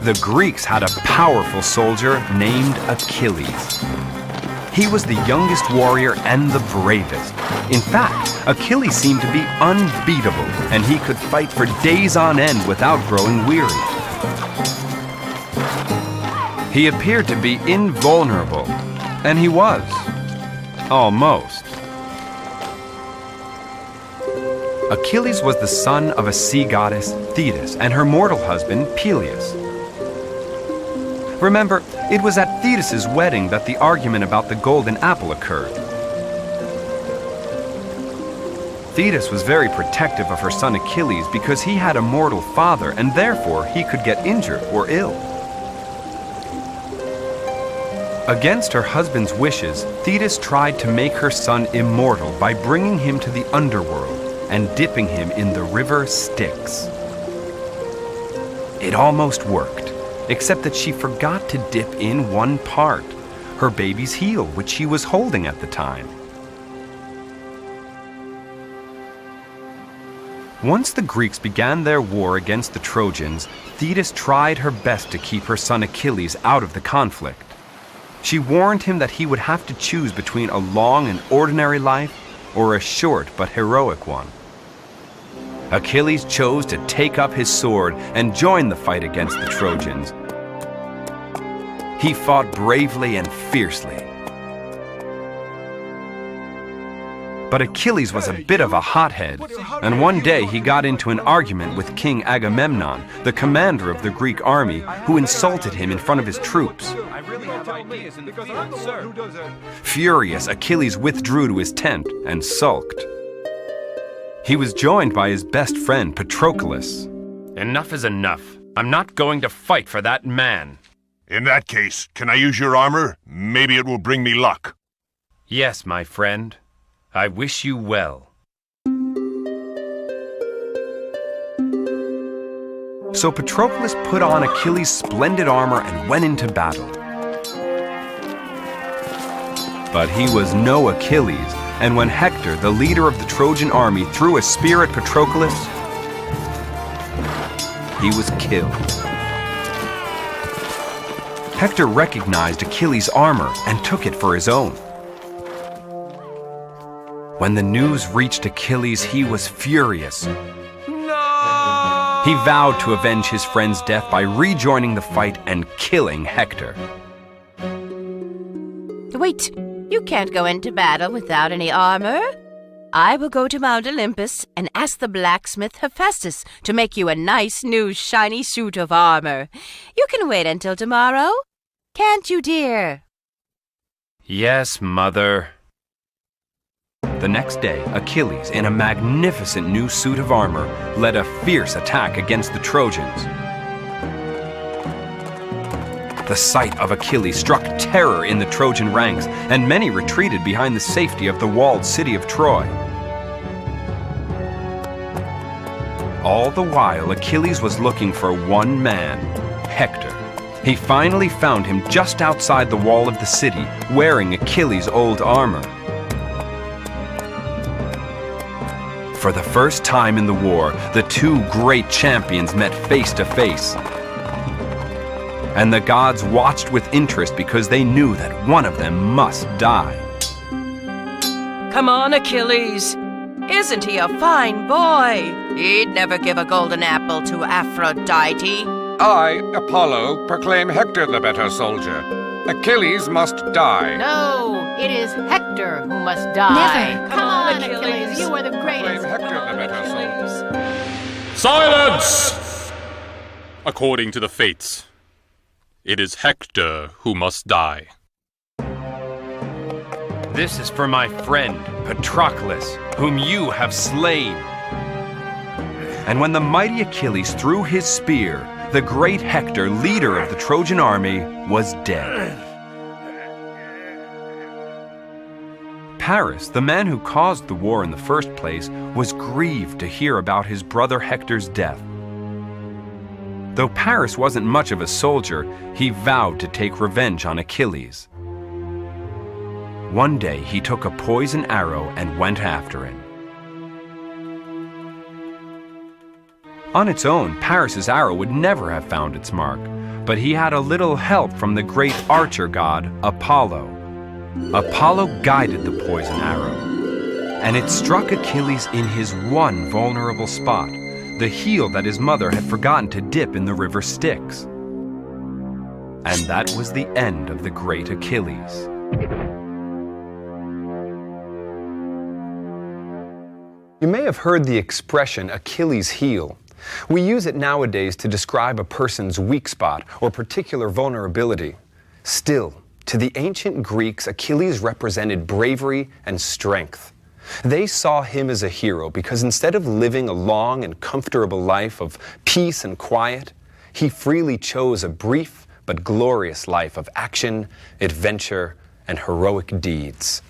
The Greeks had a powerful soldier named Achilles. He was the youngest warrior and the bravest. In fact, Achilles seemed to be unbeatable, and he could fight for days on end without growing weary. He appeared to be invulnerable, and he was. Almost. Achilles was the son of a sea goddess, Thetis, and her mortal husband, Peleus. Remember, it was at Thetis' wedding that the argument about the golden apple occurred. Thetis was very protective of her son Achilles because he had a mortal father and therefore he could get injured or ill. Against her husband's wishes, Thetis tried to make her son immortal by bringing him to the underworld and dipping him in the river Styx. It almost worked, except that she forgot to dip in one part, her baby's heel, which she was holding at the time. Once the Greeks began their war against the Trojans, Thetis tried her best to keep her son Achilles out of the conflict. She warned him that he would have to choose between a long and ordinary life or a short but heroic one. Achilles chose to take up his sword and join the fight against the Trojans. He fought bravely and fiercely. But Achilles was a bit of a hothead, and one day he got into an argument with King Agamemnon, the commander of the Greek army, who insulted him in front of his troops. Furious, Achilles withdrew to his tent and sulked. He was joined by his best friend, Patroclus. "Enough is enough. I'm not going to fight for that man." In that case, can I use your armor? Maybe it will bring me luck. "Yes, my friend. I wish you well." So Patroclus put on Achilles' splendid armor and went into battle. But he was no Achilles, and when Hector, the leader of the Trojan army, threw a spear at Patroclus, he was killed. Hector recognized Achilles' armor and took it for his own. When the news reached Achilles, he was furious. No! He vowed to avenge his friend's death by rejoining the fight and killing Hector. Wait, you can't go into battle without any armor. I will go to Mount Olympus and ask the blacksmith Hephaestus to make you a nice new shiny suit of armor. You can wait until tomorrow, can't you, dear? Yes, Mother. The next day, Achilles, in a magnificent new suit of armor, led a fierce attack against the Trojans. The sight of Achilles struck terror in the Trojan ranks, and many retreated behind the safety of the walled city of Troy. All the while, Achilles was looking for one man, Hector. He finally found him just outside the wall of the city, wearing Achilles' old armor. For the first time in the war, the two great champions met face to face. And the gods watched with interest because they knew that one of them must die. Come on, Achilles. Isn't he a fine boy? He'd never give a golden apple to Aphrodite. I, Apollo, proclaim Hector the better soldier. Achilles must die. No, it is Hector who must die. Never. Come on, Achilles. You are the greatest. Proclaim Hector the better soldier. Silence! According to the fates, it is Hector who must die. This is for my friend, Patroclus, whom you have slain. And when the mighty Achilles threw his spear, the great Hector, leader of the Trojan army, was dead. Paris, the man who caused the war in the first place, was grieved to hear about his brother Hector's death. Though Paris wasn't much of a soldier, he vowed to take revenge on Achilles. One day he took a poison arrow and went after him. On its own, Paris's arrow would never have found its mark, but he had a little help from the great archer god, Apollo. Apollo guided the poison arrow, and it struck Achilles in his one vulnerable spot, the heel that his mother had forgotten to dip in the river Styx. And that was the end of the great Achilles. You may have heard the expression Achilles' heel. We use it nowadays to describe a person's weak spot or particular vulnerability. Still, to the ancient Greeks, Achilles represented bravery and strength. They saw him as a hero because instead of living a long and comfortable life of peace and quiet, he freely chose a brief but glorious life of action, adventure, and heroic deeds.